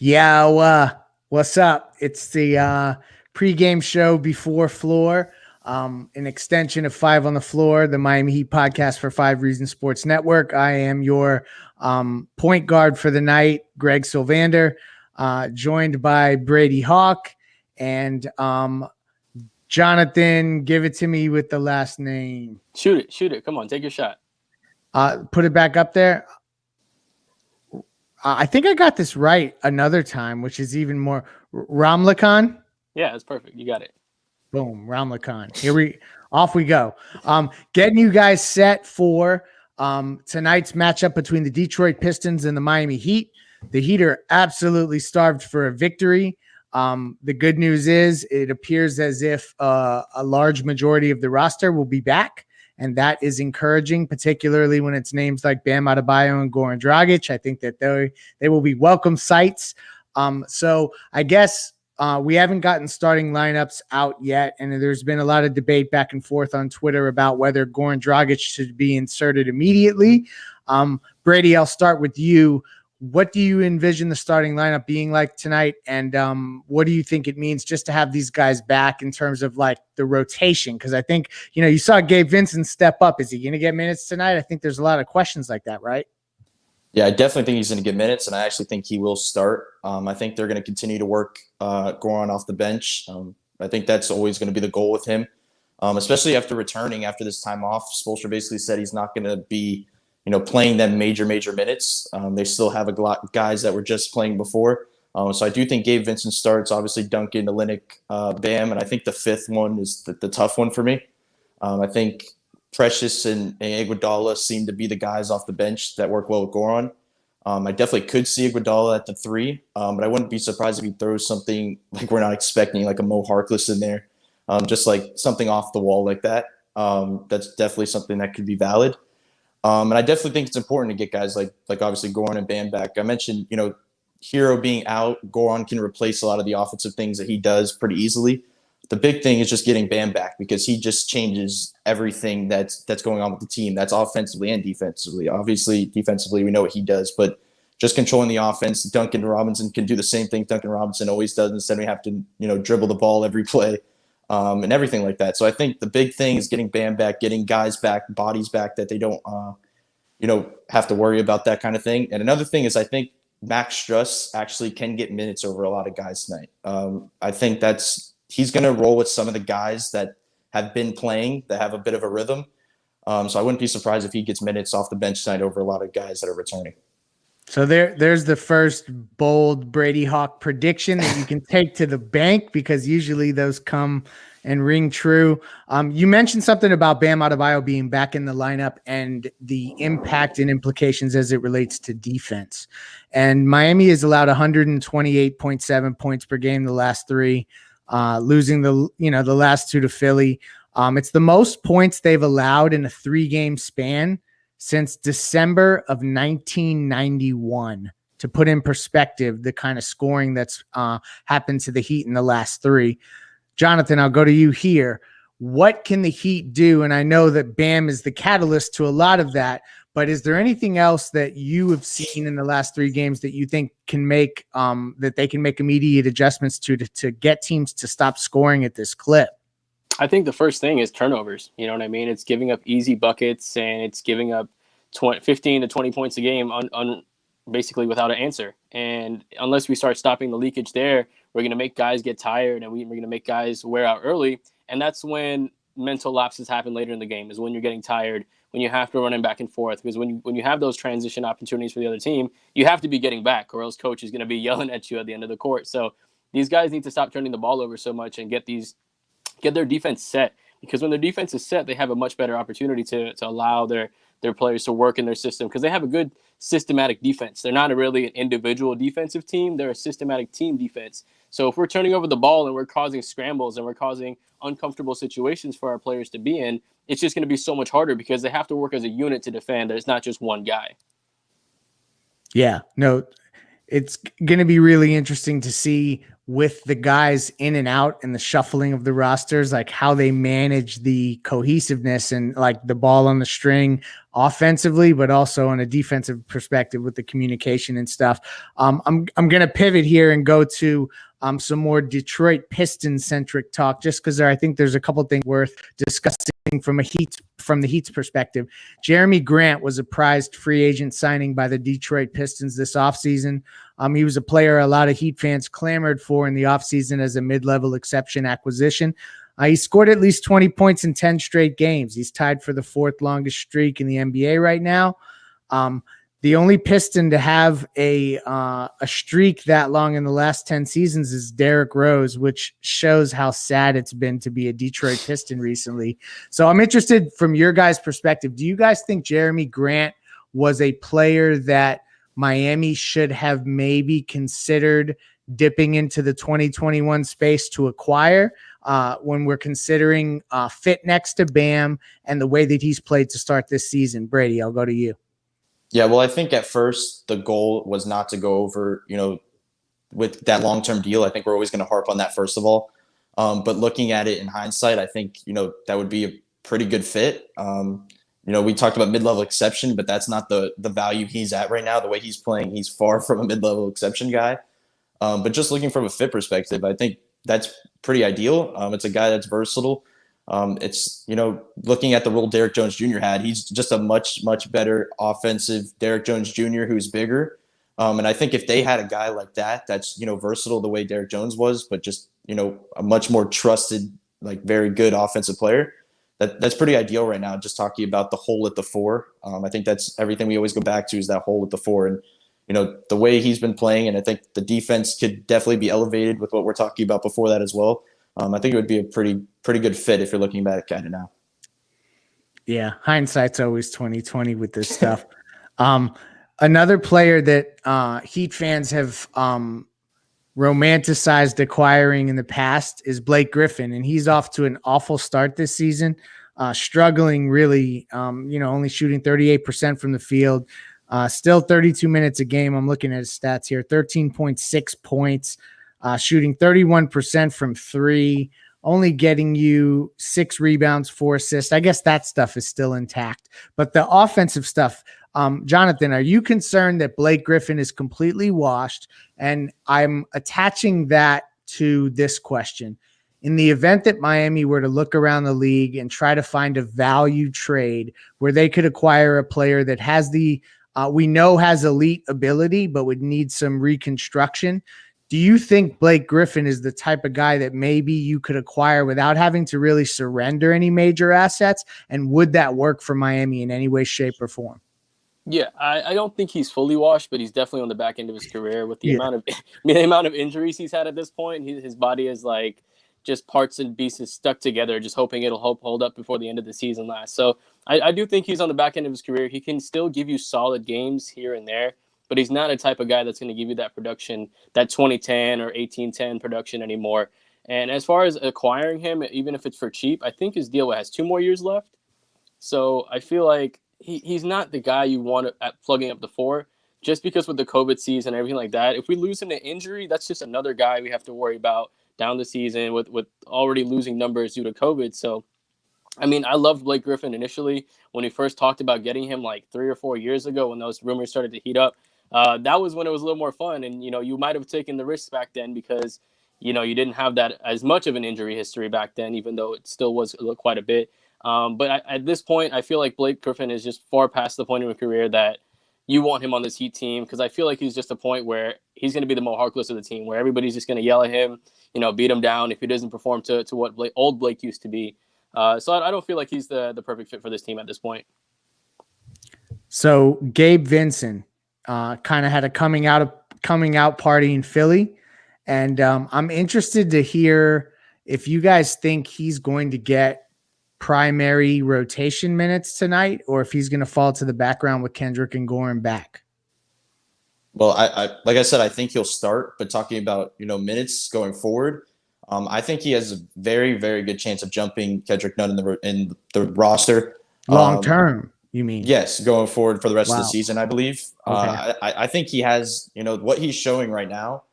Yeah, what's up? It's the pregame show before floor, an extension of Five on the Floor, the Miami Heat podcast for 5 Reasons Sports Network. I am your point guard for the night, Greg Sylvander, joined by Brady Hawk and Jonathan. Give it to me with the last name. Shoot it. Come on, take your shot. Put it back up there. I think I got this right another time, which is even more Ramlakan. Yeah, that's perfect. You got it. Boom, Ramlakan. Off we go. Getting you guys set for tonight's matchup between the Detroit Pistons and the Miami Heat. The Heat are absolutely starved for a victory. The good news is it appears as if a large majority of the roster will be back. And that is encouraging, particularly when it's names like Bam Adebayo and Goran Dragic. I think that they will be welcome sights. So I guess we haven't gotten starting lineups out yet, and there's been a lot of debate back and forth on Twitter about whether Goran Dragic should be inserted immediately. Brady, I'll start with you. What do you envision the starting lineup being like tonight? And what do you think it means just to have these guys back in terms of like the rotation? Because I think, you saw Gabe Vincent step up. Is he going to get minutes tonight? I think there's a lot of questions like that, right? Yeah, I definitely think he's going to get minutes, and I actually think he will start. I think they're going to continue to work Goran off the bench. I think that's always going to be the goal with him, especially after returning after this time off. Spoelstra basically said he's not going to be playing them major minutes. They still have a lot of guys that were just playing before. So I do think Gabe Vincent starts, obviously Duncan, Olynyk, Bam, and I think the fifth one is the tough one for me. I think Precious and Iguodala seem to be the guys off the bench that work well with Goran. I definitely could see Iguodala at the 3, but I wouldn't be surprised if he throws something like we're not expecting, like a Mo Harkless in there, just like something off the wall like that. That's definitely something that could be valid. And I definitely think it's important to get guys like obviously Goran and Bam back. I mentioned, Hero being out, Goran can replace a lot of the offensive things that he does pretty easily. The big thing is just getting Bam back because he just changes everything that's going on with the team. That's offensively and defensively. Obviously, defensively, we know what he does, but just controlling the offense. Duncan Robinson can do the same thing Duncan Robinson always does. Instead, we have to, dribble the ball every play. And everything like that. So I think the big thing is getting Bam back, getting guys back, bodies back that they don't, have to worry about that kind of thing. And another thing is I think Max Struss actually can get minutes over a lot of guys tonight. I think he's going to roll with some of the guys that have been playing, that have a bit of a rhythm. So I wouldn't be surprised if he gets minutes off the bench tonight over a lot of guys that are returning. So there's the first bold Brady Hawk prediction that you can take to the bank because usually those come and ring true. You mentioned something about Bam Adebayo being back in the lineup and the impact and implications as it relates to defense. And Miami has allowed 128.7 points per game the last 3, losing the last 2 to Philly. It's the most points they've allowed in a 3-game span since December of 1991, to put in perspective the kind of scoring that's happened to the Heat in the last 3. Jonathan, I'll go to you here. What can the Heat do? And I know that Bam is the catalyst to a lot of that, but is there anything else that you have seen in the last 3 games that you think can make that they can make immediate adjustments to get teams to stop scoring at this clip? I think the first thing is turnovers. You know what I mean? It's giving up easy buckets, and it's giving up 15 to 20 points a game basically without an answer. And unless we start stopping the leakage there, we're going to make guys get tired, and we're going to make guys wear out early. And that's when mental lapses happen later in the game, is when you're getting tired, when you have to run back and forth. Because when you have those transition opportunities for the other team, you have to be getting back, or else coach is going to be yelling at you at the end of the court. So these guys need to stop turning the ball over so much and get their defense set, because when their defense is set, they have a much better opportunity to allow their players to work in their system, because they have a good systematic defense. They're not really an individual defensive team. They're a systematic team defense. So if we're turning over the ball and we're causing scrambles and we're causing uncomfortable situations for our players to be in, it's just going to be so much harder because they have to work as a unit to defend. It's not just one guy. Yeah, no, it's going to be really interesting to see with the guys in and out and the shuffling of the rosters, like how they manage the cohesiveness and like the ball on the string offensively, but also on a defensive perspective with the communication and stuff. I'm going to pivot here and go to some more Detroit Pistons centric talk, just because I think there's a couple things worth discussing from the Heat's perspective. Jeremy Grant was a prized free agent signing by the Detroit Pistons this offseason. He was a player a lot of Heat fans clamored for in the offseason as a mid-level exception acquisition. He scored at least 20 points in 10 straight games. He's tied for the fourth longest streak in the NBA right now. The only Piston to have a streak that long in the last 10 seasons is Derrick Rose, which shows how sad it's been to be a Detroit Piston recently. So I'm interested from your guys' perspective. Do you guys think Jeremy Grant was a player that Miami should have maybe considered dipping into the 2021 space to acquire when we're considering fit next to Bam and the way that he's played to start this season? Brady, I'll go to you. Yeah, well, I think at first the goal was not to go over, with that long-term deal. I think we're always going to harp on that first of all. But looking at it in hindsight, I think, that would be a pretty good fit. We talked about mid-level exception, but that's not the value he's at right now. The way he's playing, he's far from a mid-level exception guy. But just looking from a fit perspective, I think that's pretty ideal. It's a guy that's versatile. It's, looking at the role Derrick Jones Jr. had, he's just a much, much better offensive Derrick Jones Jr. who's bigger. And I think if they had a guy like that, that's, versatile the way Derrick Jones was, but just, a much more trusted, like very good offensive player, that's pretty ideal right now. Just talking about the hole at the four. I think that's everything we always go back to is that hole at the four. And, the way he's been playing, and I think the defense could definitely be elevated with what we're talking about before that as well. I think it would be a pretty good fit if you're looking back at it now. Yeah, hindsight's always 20/20 with this stuff. Another player that Heat fans have romanticized acquiring in the past is Blake Griffin, and he's off to an awful start this season, struggling really, only shooting 38% from the field, still 32 minutes a game. I'm looking at his stats here, 13.6 points. Shooting 31% from three, only getting you 6 rebounds, 4 assists. I guess that stuff is still intact. But the offensive stuff, Jonathan, are you concerned that Blake Griffin is completely washed? And I'm attaching that to this question. In the event that Miami were to look around the league and try to find a value trade where they could acquire a player that has we know has elite ability, but would need some reconstruction, do you think Blake Griffin is the type of guy that maybe you could acquire without having to really surrender any major assets? And would that work for Miami in any way, shape, or form? Yeah, I don't think he's fully washed, but he's definitely on the back end of his career with the amount of injuries he's had at this point. His body is like just parts and pieces stuck together, just hoping it'll hold up before the end of the season lasts. So I do think he's on the back end of his career. He can still give you solid games here and there, but he's not a type of guy that's going to give you that production, that 2010 or 1810 production anymore. And as far as acquiring him, even if it's for cheap, I think his deal has 2 more years left. So I feel like he's not the guy you want at plugging up the 4, just because with the COVID season and everything like that. If we lose him to injury, that's just another guy we have to worry about down the season with already losing numbers due to COVID. So, I mean, I loved Blake Griffin initially when we first talked about getting him like 3 or 4 years ago when those rumors started to heat up. That was when it was a little more fun. And, you might have taken the risks back then because, you didn't have that as much of an injury history back then, even though it still was quite a bit. But at this point, I feel like Blake Griffin is just far past the point of his career that you want him on this Heat team, because I feel like he's just a point where he's going to be the Mo Harkless of the team, where everybody's just going to yell at him, beat him down if he doesn't perform to what old Blake used to be. So I don't feel like he's the perfect fit for this team at this point. So Gabe Vincent kind of had a coming out party in Philly, and I'm interested to hear if you guys think he's going to get primary rotation minutes tonight, or if he's going to fall to the background with Kendrick and Goran back. Well, I like I said, I think he'll start, but talking about, minutes going forward, I think he has a very, very good chance of jumping Kendrick Nunn in the roster. Long term, you mean? Yes, going forward for the rest of the season, I believe. Okay. I think he has, what he's showing right now,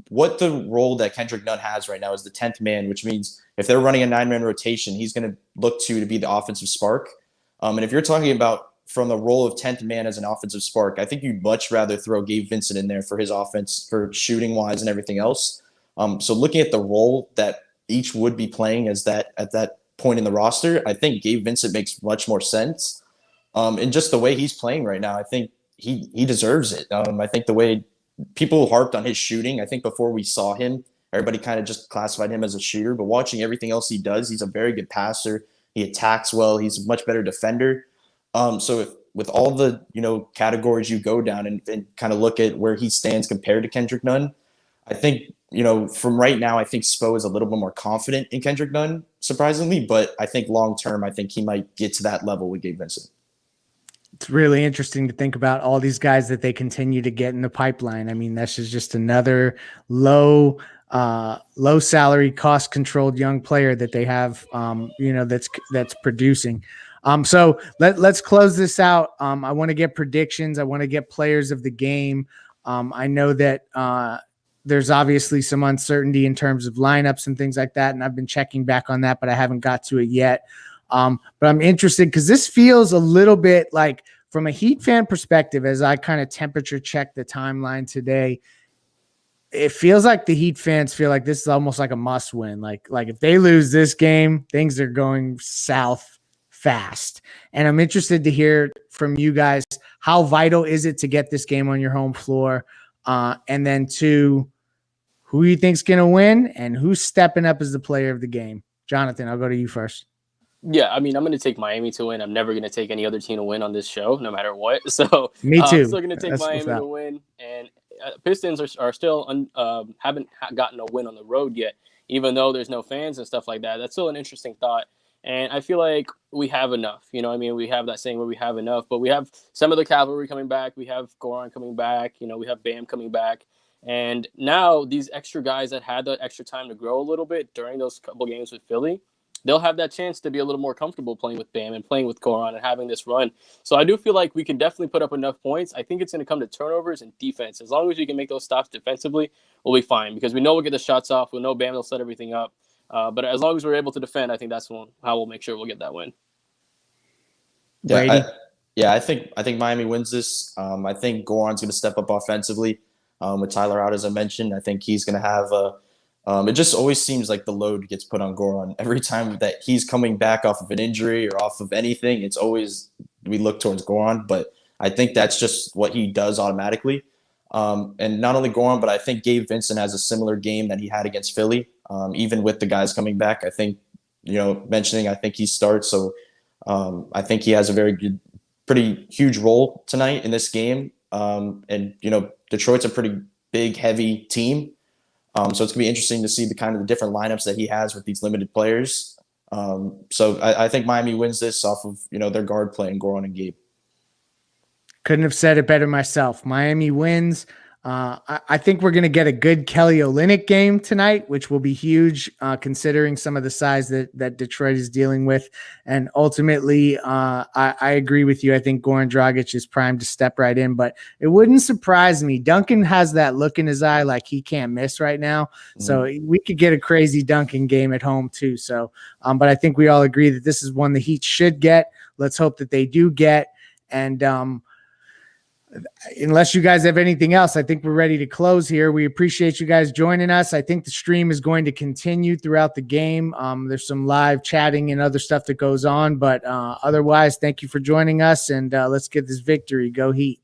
What the role that Kendrick Nunn has right now is the 10th man, which means if they're running a 9-man rotation, he's going to look to be the offensive spark. And if you're talking about from the role of 10th man as an offensive spark, I think you'd much rather throw Gabe Vincent in there for his offense, for shooting wise and everything else. So looking at the role that each would be playing as that at that point in the roster, I think Gabe Vincent makes much more sense. And just the way he's playing right now, I think he deserves it. I think the way people harped on his shooting, I think before we saw him, everybody kind of just classified him as a shooter, but watching everything else he does, he's a very good passer. He attacks well. He's a much better defender. With all the, categories you go down and kind of look at where he stands compared to Kendrick Nunn, I think, from right now, I think Spo is a little bit more confident in Kendrick Nunn, surprisingly, but I think long-term, I think he might get to that level with Gabe Vincent. It's really interesting to think about all these guys that they continue to get in the pipeline. I mean, this is just another low salary, cost controlled young player that they have, that's producing. So let's close this out. I want to get predictions. I want to get players of the game. I know that there's obviously some uncertainty in terms of lineups and things like that. And I've been checking back on that, but I haven't got to it yet. But I'm interested because this feels a little bit like, from a Heat fan perspective, as I kind of temperature check the timeline today, it feels like the Heat fans feel like this is almost like a must win. Like if they lose this game, things are going south fast. And I'm interested to hear from you guys, how vital is it to get this game on your home floor? And then two, who you think's going to win and who's stepping up as the player of the game? Jonathan, I'll go to you first. Yeah, I mean, I'm going to take Miami to win. I'm never going to take any other team to win on this show, no matter what. So me too. I'm still going to take Miami to win. And Pistons are still haven't gotten a win on the road yet, even though there's no fans and stuff like that. That's still an interesting thought. And I feel like we have enough. We have that saying where we have enough, but we have some of the cavalry coming back. We have Goran coming back. We have Bam coming back. And now these extra guys that had the extra time to grow a little bit during those couple games with Philly, they'll have that chance to be a little more comfortable playing with Bam and playing with Goran and having this run. So I do feel like we can definitely put up enough points. I think it's going to come to turnovers and defense. As long as we can make those stops defensively, we'll be fine because we know we'll get the shots off. We know Bam will set everything up. But as long as we're able to defend, I think that's how we'll make sure we'll get that win. I think Miami wins this. I think Goran's going to step up offensively with Tyler out, as I mentioned. I think he's going to have it just always seems like the load gets put on Goran every time that he's coming back off of an injury or off of anything. It's always we look towards Goran, but I think that's just what he does automatically. And not only Goran, but I think Gabe Vincent has a similar game that he had against Philly. Even with the guys coming back, I think I think he starts. So I think he has a very good, pretty huge role tonight in this game. And Detroit's a pretty big, heavy team. So it's gonna be interesting to see the kind of the different lineups that he has with these limited players. So I think Miami wins this off of their guard play and Goran and Gabe. Couldn't have said it better myself. Miami wins. I think we're going to get a good Kelly Olynyk game tonight, which will be huge considering some of the size that Detroit is dealing with. And ultimately, I agree with you. I think Goran Dragic is primed to step right in, but it wouldn't surprise me. Duncan has that look in his eye like he can't miss right now. So we could get a crazy Duncan game at home too. So, but I think we all agree that this is one the Heat should get. Let's hope that they do get. And, unless you guys have anything else, I think we're ready to close here. We appreciate you guys joining us. I think the stream is going to continue throughout the game. There's some live chatting and other stuff that goes on, but otherwise, thank you for joining us, and let's get this victory. Go Heat.